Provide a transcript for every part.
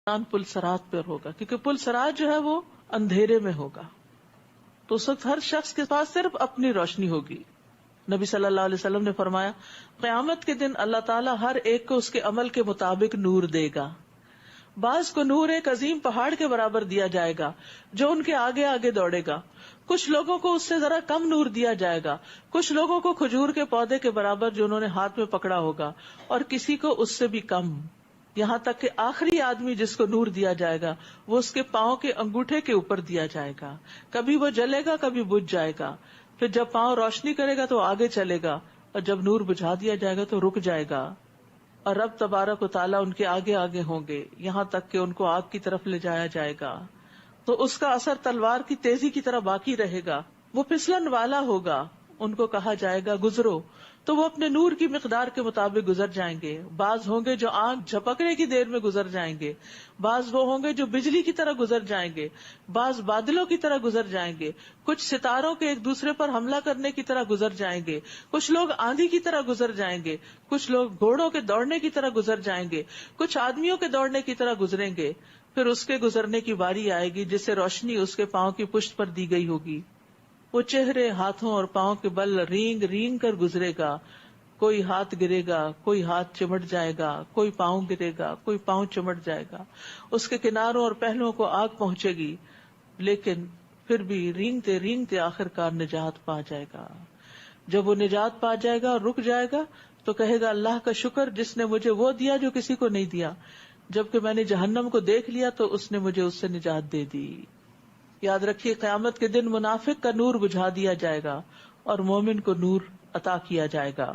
انسان پل صراط پر ہوگا، کیونکہ پل صراط جو ہے وہ اندھیرے میں ہوگا، تو اس وقت ہر شخص کے پاس صرف اپنی روشنی ہوگی. نبی صلی اللہ علیہ وسلم نے فرمایا قیامت کے دن اللہ تعالیٰ ہر ایک کو اس کے عمل کے مطابق نور دے گا. بعض کو نور ایک عظیم پہاڑ کے برابر دیا جائے گا جو ان کے آگے آگے دوڑے گا، کچھ لوگوں کو اس سے ذرا کم نور دیا جائے گا، کچھ لوگوں کو کھجور کے پودے کے برابر جو انہوں نے ہاتھ میں پکڑا ہوگا، اور کسی کو اس سے بھی کم. یہاں تک کہ آخری آدمی جس کو نور دیا جائے گا وہ اس کے پاؤں کے انگوٹھے کے اوپر دیا جائے گا. کبھی وہ جلے گا، کبھی بجھ جائے گا. پھر جب پاؤں روشنی کرے گا تو آگے چلے گا، اور جب نور بجھا دیا جائے گا تو رک جائے گا. اور رب تبارک و تعالیٰ ان کے آگے آگے ہوں گے یہاں تک کہ ان کو آگ کی طرف لے جایا جائے گا، تو اس کا اثر تلوار کی تیزی کی طرح باقی رہے گا. وہ پھسلن والا ہوگا، ان کو کہا جائے گا گزرو، تو وہ اپنے نور کی مقدار کے مطابق گزر جائیں گے. بعض ہوں گے جو آنکھ جھپکنے کی دیر میں گزر جائیں گے، بعض وہ ہوں گے جو بجلی کی طرح گزر جائیں گے، بعض بادلوں کی طرح گزر جائیں گے، کچھ ستاروں کے ایک دوسرے پر حملہ کرنے کی طرح گزر جائیں گے، کچھ لوگ آندھی کی طرح گزر جائیں گے، کچھ لوگ گھوڑوں کے دوڑنے کی طرح گزر جائیں گے، کچھ آدمیوں کے دوڑنے کی طرح گزریں گے. پھر اس کے گزرنے کی باری آئے گی جس سے روشنی اس کے پاؤں کی پشت پر دی گئی ہوگی. وہ چہرے، ہاتھوں اور پاؤں کے بل رینگ رینگ کر گزرے گا. کوئی ہاتھ گرے گا، کوئی ہاتھ چمٹ جائے گا، کوئی پاؤں گرے گا، کوئی پاؤں چمٹ جائے گا. اس کے کناروں اور پہلوؤں کو آگ پہنچے گی، لیکن پھر بھی رینگتے رینگتے آخر کار نجات پا جائے گا. جب وہ نجات پا جائے گا اور رک جائے گا تو کہے گا اللہ کا شکر جس نے مجھے وہ دیا جو کسی کو نہیں دیا. جبکہ میں نے جہنم کو دیکھ لیا تو اس نے مجھے اس سے نجات دے دی. یاد رکھیے قیامت کے دن منافق کا نور بجھا دیا جائے گا اور مومن کو نور عطا کیا جائے گا.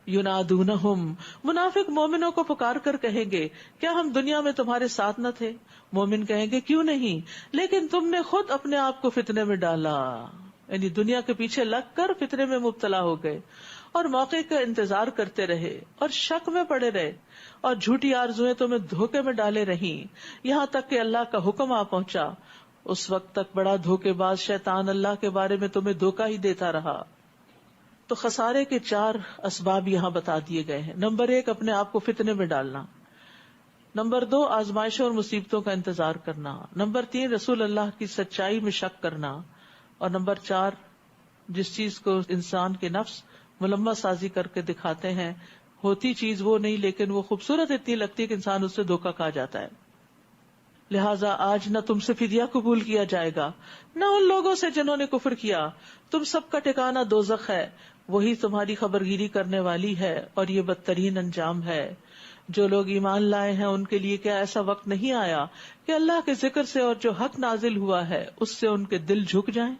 ینادونہم، منافق مومنوں کو پکار کر کہیں گے کیا ہم دنیا میں تمہارے ساتھ نہ تھے؟ مومن کہیں گے کیوں نہیں، لیکن تم نے خود اپنے آپ کو فتنے میں ڈالا، یعنی دنیا کے پیچھے لگ کر فتنے میں مبتلا ہو گئے اور موقع کا انتظار کرتے رہے اور شک میں پڑے رہے اور جھوٹی آرزویں تمہیں دھوکے میں ڈالے رہیں، یہاں تک کہ اللہ کا حکم آ پہنچا. اس وقت تک بڑا دھوکے باز شیطان اللہ کے بارے میں تمہیں دھوکہ ہی دیتا رہا. تو خسارے کے 4 اسباب یہاں بتا دیے گئے ہیں. نمبر 1 اپنے آپ کو فتنے میں ڈالنا. نمبر 2 آزمائشوں اور مصیبتوں کا انتظار کرنا. نمبر 3 رسول اللہ کی سچائی میں شک کرنا. اور نمبر 4 جس چیز کو انسان کے نفس ملمہ سازی کر کے دکھاتے ہیں، ہوتی چیز وہ نہیں لیکن وہ خوبصورت اتنی لگتی ہے کہ انسان اس سے دھوکہ کھا جاتا ہے. لہٰذا آج نہ تم سے فدیہ قبول کیا جائے گا نہ ان لوگوں سے جنہوں نے کفر کیا. تم سب کا ٹھکانہ دوزخ ہے، وہی تمہاری خبرگیری کرنے والی ہے اور یہ بدترین انجام ہے. جو لوگ ایمان لائے ہیں ان کے لیے کیا ایسا وقت نہیں آیا کہ اللہ کے ذکر سے اور جو حق نازل ہوا ہے اس سے ان کے دل جھک جائیں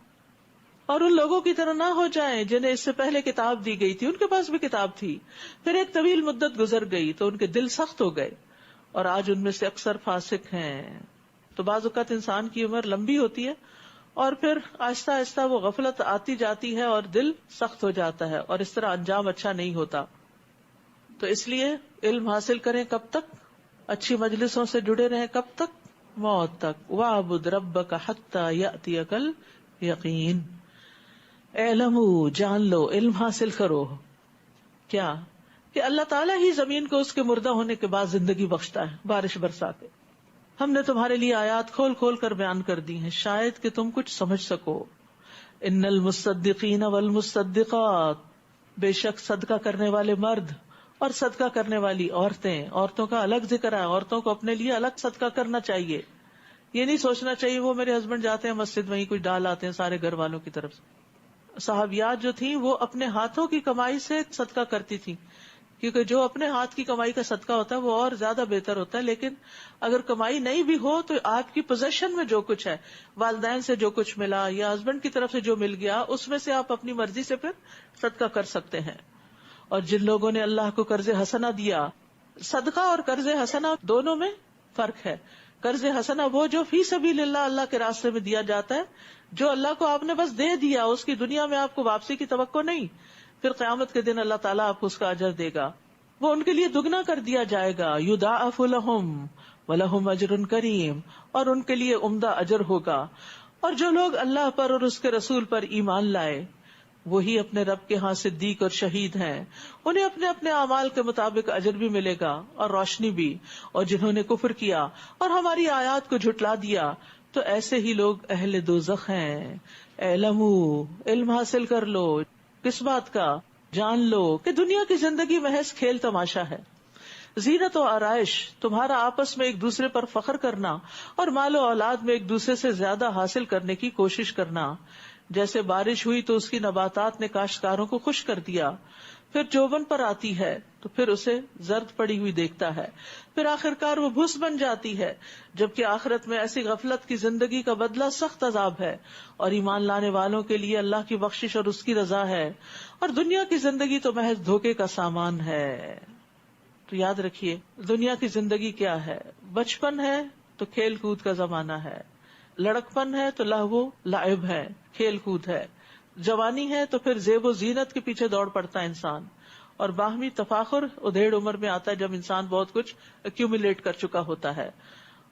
اور ان لوگوں کی طرح نہ ہو جائیں جنہیں اس سے پہلے کتاب دی گئی تھی. ان کے پاس بھی کتاب تھی، پھر ایک طویل مدت گزر گئی تو ان کے دل سخت ہو گئے اور آج ان میں سے اکثر فاسق ہیں. تو بعض اوقات انسان کی عمر لمبی ہوتی ہے اور پھر آہستہ آہستہ وہ غفلت آتی جاتی ہے اور دل سخت ہو جاتا ہے اور اس طرح انجام اچھا نہیں ہوتا. تو اس لیے علم حاصل کریں کب تک؟ اچھی مجلسوں سے جڑے رہیں کب تک؟ موت تک. وَاعْبُدْ رَبَّكَ حَتَّى يَأْتِيَكَ الْيَقِينُ. اعلموا، جان لو، علم حاصل کرو. کیا؟ کہ اللہ تعالیٰ ہی زمین کو اس کے مردہ ہونے کے بعد زندگی بخشتا ہے، بارش برسا کے. ہم نے تمہارے لیے آیات کھول کھول کر بیان کر دی ہیں شاید کہ تم کچھ سمجھ سکو. ان المصدقین والمصدقات، بے شک صدقہ کرنے والے مرد اور صدقہ کرنے والی عورتیں. عورتوں کا الگ ذکر ہے، عورتوں کو اپنے لیے الگ صدقہ کرنا چاہیے. یہ نہیں سوچنا چاہیے وہ میرے ہسبینڈ جاتے ہیں مسجد وہیں کچھ ڈال آتے ہیں سارے گھر والوں کی طرف سے. صحابیات جو تھیں وہ اپنے ہاتھوں کی کمائی سے صدقہ کرتی تھیں، کیونکہ جو اپنے ہاتھ کی کمائی کا صدقہ ہوتا ہے وہ اور زیادہ بہتر ہوتا ہے. لیکن اگر کمائی نہیں بھی ہو تو آپ کی پوزیشن میں جو کچھ ہے، والدین سے جو کچھ ملا یا ہسبینڈ کی طرف سے جو مل گیا، اس میں سے آپ اپنی مرضی سے پھر صدقہ کر سکتے ہیں. اور جن لوگوں نے اللہ کو قرض حسنہ دیا، صدقہ اور قرض حسنہ دونوں میں فرق ہے. قرض حسنہ وہ جو فی سبیل اللہ کے راستے میں دیا جاتا ہے، جو اللہ کو آپ نے بس دے دیا، اس کی دنیا میں آپ کو واپسی کی توقع نہیں، پھر قیامت کے دن اللہ تعالیٰ آپ کو اس کا اجر دے گا، وہ ان کے لیے دگنا کر دیا جائے گا. یضاعف لہم ولہم اجر کریم، اور ان کے لیے عمدہ اجر ہوگا. اور جو لوگ اللہ پر اور اس کے رسول پر ایمان لائے وہی اپنے رب کے ہاں صدیق اور شہید ہیں، انہیں اپنے اپنے اعمال کے مطابق اجر بھی ملے گا اور روشنی بھی، اور جنہوں نے کفر کیا اور ہماری آیات کو جھٹلا دیا تو ایسے ہی لوگ اہل دوزخ ہیں۔ اعلموا، علم حاصل کر لو، کس بات کا؟ جان لو کہ دنیا کی زندگی محض کھیل تماشا ہے۔ زینت و آرائش، تمہارا آپس میں ایک دوسرے پر فخر کرنا اور مال و اولاد میں ایک دوسرے سے زیادہ حاصل کرنے کی کوشش کرنا۔ جیسے بارش ہوئی تو اس کی نباتات نے کاشتکاروں کو خوش کر دیا، پھر جوبن پر آتی ہے تو پھر اسے زرد پڑی ہوئی دیکھتا ہے، پھر آخرکار وہ بھوس بن جاتی ہے، جبکہ آخرت میں ایسی غفلت کی زندگی کا بدلہ سخت عذاب ہے، اور ایمان لانے والوں کے لیے اللہ کی بخشش اور اس کی رضا ہے، اور دنیا کی زندگی تو محض دھوکے کا سامان ہے۔ تو یاد رکھیے دنیا کی زندگی کیا ہے؟ بچپن ہے تو کھیل کود کا زمانہ ہے، لڑکپن ہے تو لہو لعب ہے، کھیل کود ہے، جوانی ہے تو پھر زیب و زینت کے پیچھے دوڑ پڑتا ہے انسان، اور باہمی تفاخر ادھیڑ عمر میں آتا ہے جب انسان بہت کچھ ایکیومولیٹ کر چکا ہوتا ہے،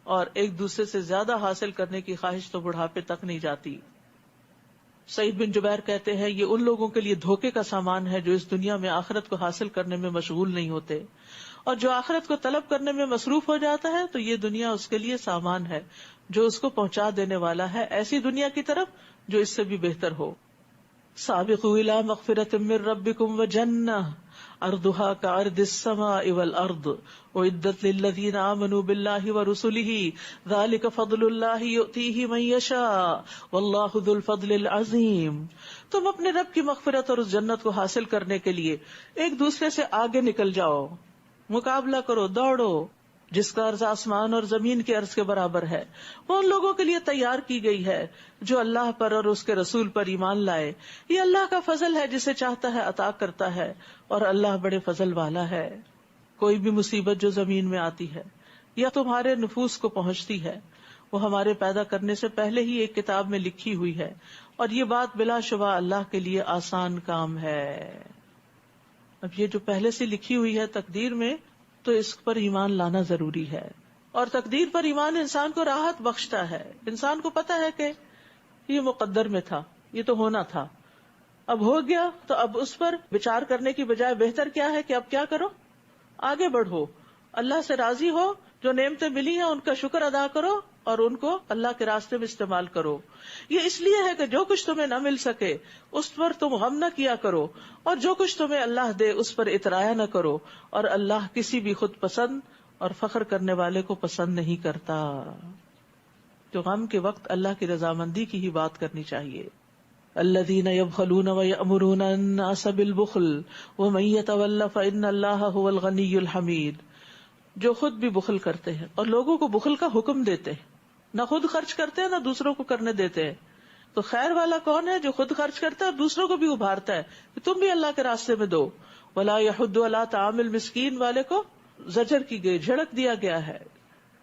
اور ایک دوسرے سے زیادہ حاصل کرنے کی خواہش تو بڑھاپے تک نہیں جاتی۔ سعید بن جبیر کہتے ہیں یہ ان لوگوں کے لیے دھوکے کا سامان ہے جو اس دنیا میں آخرت کو حاصل کرنے میں مشغول نہیں ہوتے، اور جو آخرت کو طلب کرنے میں مصروف ہو جاتا ہے تو یہ دنیا اس کے لیے سامان ہے جو اس کو پہنچا دینے والا ہے ایسی دنیا کی طرف جو اس سے بھی بہتر ہو۔ سابقوا الی مغفرۃ من ربکم وجنہ عرضھا کعرض السماء والارض اعدت للذین آمنوا باللہ ورسلہ ذلک فضل اللہ یؤتیہ من یشاء واللہ ذو الفضل العظیم۔ تم اپنے رب کی مغفرت اور اس جنت کو حاصل کرنے کے لیے ایک دوسرے سے آگے نکل جاؤ، مقابلہ کرو، دوڑو، جس کا عرض آسمان اور زمین کے عرض کے برابر ہے، وہ ان لوگوں کے لیے تیار کی گئی ہے جو اللہ پر اور اس کے رسول پر ایمان لائے۔ یہ اللہ کا فضل ہے، جسے چاہتا ہے عطا کرتا ہے، اور اللہ بڑے فضل والا ہے۔ کوئی بھی مصیبت جو زمین میں آتی ہے یا تمہارے نفوس کو پہنچتی ہے وہ ہمارے پیدا کرنے سے پہلے ہی ایک کتاب میں لکھی ہوئی ہے، اور یہ بات بلا شبہ اللہ کے لیے آسان کام ہے۔ اب یہ جو پہلے سے لکھی ہوئی ہے تقدیر میں، تو اس پر ایمان لانا ضروری ہے، اور تقدیر پر ایمان انسان کو راحت بخشتا ہے۔ انسان کو پتا ہے کہ یہ مقدر میں تھا، یہ تو ہونا تھا، اب ہو گیا، تو اب اس پر ਵਿਚار کرنے کی بجائے بہتر کیا ہے کہ اب کیا کرو؟ آگے بڑھو، اللہ سے راضی ہو، جو نعمتیں ملی ہیں ان کا شکر ادا کرو اور ان کو اللہ کے راستے میں استعمال کرو۔ یہ اس لیے ہے کہ جو کچھ تمہیں نہ مل سکے اس پر تم غم نہ کیا کرو، اور جو کچھ تمہیں اللہ دے اس پر اترایا نہ کرو، اور اللہ کسی بھی خود پسند اور فخر کرنے والے کو پسند نہیں کرتا۔ تو غم کے وقت اللہ کی رضامندی کی ہی بات کرنی چاہیے۔ الذین یبخلون ویأمرون الناس بالبخل ومن یتول فإن اللہ هو الغنی الحمید۔ جو خود بھی بخل کرتے ہیں اور لوگوں کو بخل کا حکم دیتے ہیں، نہ خود خرچ کرتے ہیں نہ دوسروں کو کرنے دیتے ہیں، تو خیر والا کون ہے؟ جو خود خرچ کرتا ہے اور دوسروں کو بھی ابھارتا ہے کہ تم بھی اللہ کے راستے میں دو۔ ولا یحض علی طعام المسکین والے کو زجر کی گئی، جھڑک دیا گیا ہے،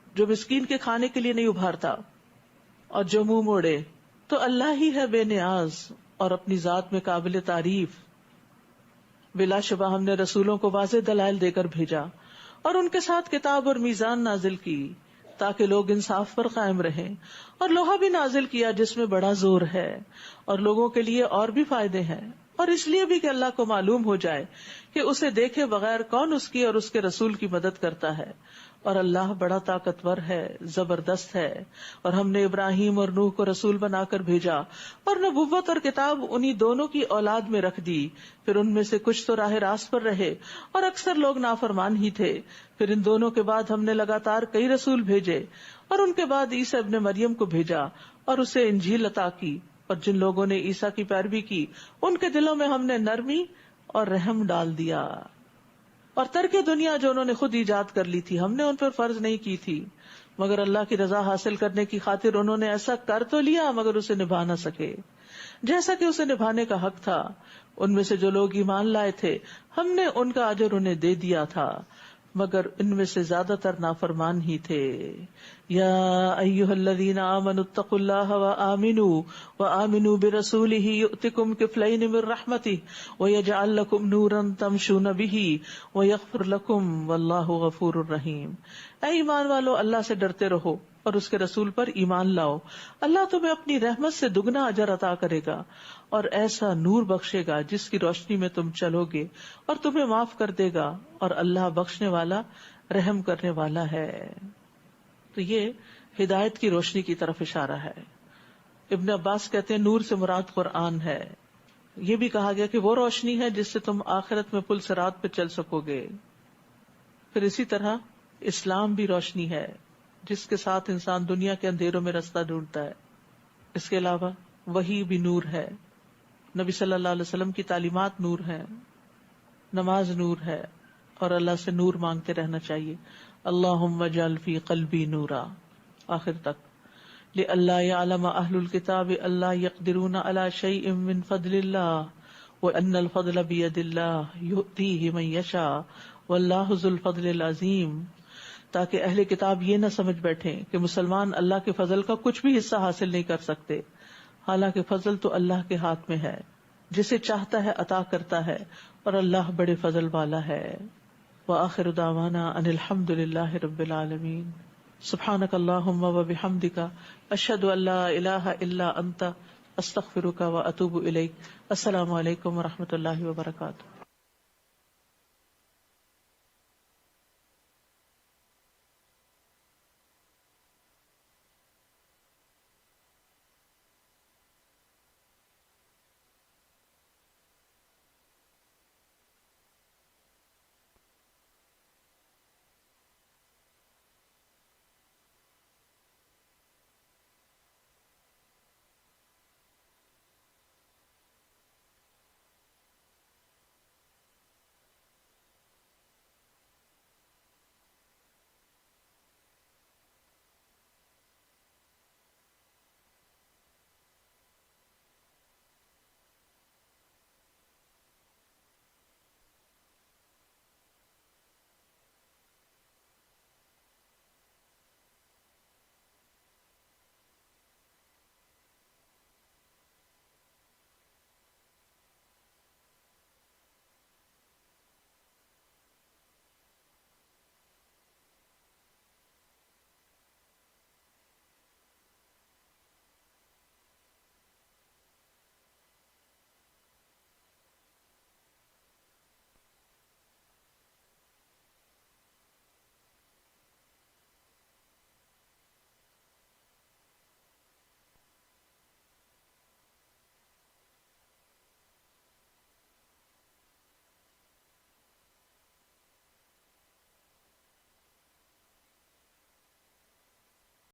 جو مسکین کے کھانے کے لیے نہیں ابھارتا اور جو منہ موڑے۔ تو اللہ ہی ہے بے نیاز اور اپنی ذات میں قابل تعریف۔ بلا شبہ ہم نے رسولوں کو واضح دلائل دے کر بھیجا اور ان کے ساتھ کتاب اور میزان نازل کی تاکہ لوگ انصاف پر قائم رہیں، اور لوہا بھی نازل کیا جس میں بڑا زور ہے، اور لوگوں کے لیے اور بھی فائدے ہیں، اور اس لیے بھی کہ اللہ کو معلوم ہو جائے کہ اسے دیکھے بغیر کون اس کی اور اس کے رسول کی مدد کرتا ہے، اور اللہ بڑا طاقتور ہے، زبردست ہے۔ اور ہم نے ابراہیم اور نوح کو رسول بنا کر بھیجا، اور نبوت اور کتاب انہی دونوں کی اولاد میں رکھ دی، پھر ان میں سے کچھ تو راہ راست پر رہے اور اکثر لوگ نافرمان ہی تھے۔ پھر ان دونوں کے بعد ہم نے لگاتار کئی رسول بھیجے، اور ان کے بعد عیسیٰ ابن مریم کو بھیجا اور اسے انجیل عطا کی، اور جن لوگوں نے عیسیٰ کی پیروی کی ان کے دلوں میں ہم نے نرمی اور رحم ڈال دیا۔ اور ترک دنیا جو انہوں نے خود ایجاد کر لی تھی ہم نے ان پر فرض نہیں کی تھی، مگر اللہ کی رضا حاصل کرنے کی خاطر انہوں نے ایسا کر تو لیا مگر اسے نبھا نہ سکے جیسا کہ اسے نبھانے کا حق تھا۔ ان میں سے جو لوگ ایمان لائے تھے ہم نے ان کا اجر انہیں دے دیا تھا، مگر ان میں سے زیادہ تر نافرمان ہی تھے۔ یا ایھا الذین آمنوا اتقوا اللہ وآمنوا برسولہ یؤتکم کفلین من رحمتہ ویجعل لکم نورا تمشون بہ ویغفر لکم واللہ غفور رحیم۔ اے ایمان والو، اللہ سے ڈرتے رہو اور اس کے رسول پر ایمان لاؤ، اللہ تمہیں اپنی رحمت سے دگنا اجر عطا کرے گا اور ایسا نور بخشے گا جس کی روشنی میں تم چلو گے، اور تمہیں معاف کر دے گا، اور اللہ بخشنے والا رحم کرنے والا ہے۔ تو یہ ہدایت کی روشنی کی طرف اشارہ ہے۔ ابن عباس کہتے ہیں نور سے مراد قرآن ہے۔ یہ بھی کہا گیا کہ وہ روشنی ہے جس سے تم آخرت میں پل صراط پہ چل سکو گے۔ پھر اسی طرح اسلام بھی روشنی ہے جس کے ساتھ انسان دنیا کے اندھیروں میں راستہ ڈھونڈتا ہے۔ اس کے علاوہ وحی بھی نور ہے، نبی صلی اللہ علیہ وسلم کی تعلیمات نور ہیں، نماز نور ہے، اور اللہ سے نور مانگتے رہنا چاہیے۔ اللہم اجعل فی قلبی نورا آخر تک، لئلا یعلم اہل الکتاب الا یقدرون علی شیء من فضل اللہ وان الفضل بید اللہ یؤتیہ من یشاء واللہ ذو الفضل العظیم، تاکہ اہل کتاب یہ نہ سمجھ بیٹھیں کہ مسلمان اللہ کے فضل کا کچھ بھی حصہ حاصل نہیں کر سکتے، حالانکہ فضل تو اللہ کے ہاتھ میں ہے، جسے چاہتا ہے عطا کرتا ہے، اور اللہ بڑے فضل والا ہے۔ وآخر دعوانا ان الحمد للہ رب العالمین۔ سبحانک اللہم وبحمدک، اشہد ان لا الہ الا انت، استغفرک واتوب الیک۔ السلام علیکم ورحمۃ اللہ وبرکاتہ۔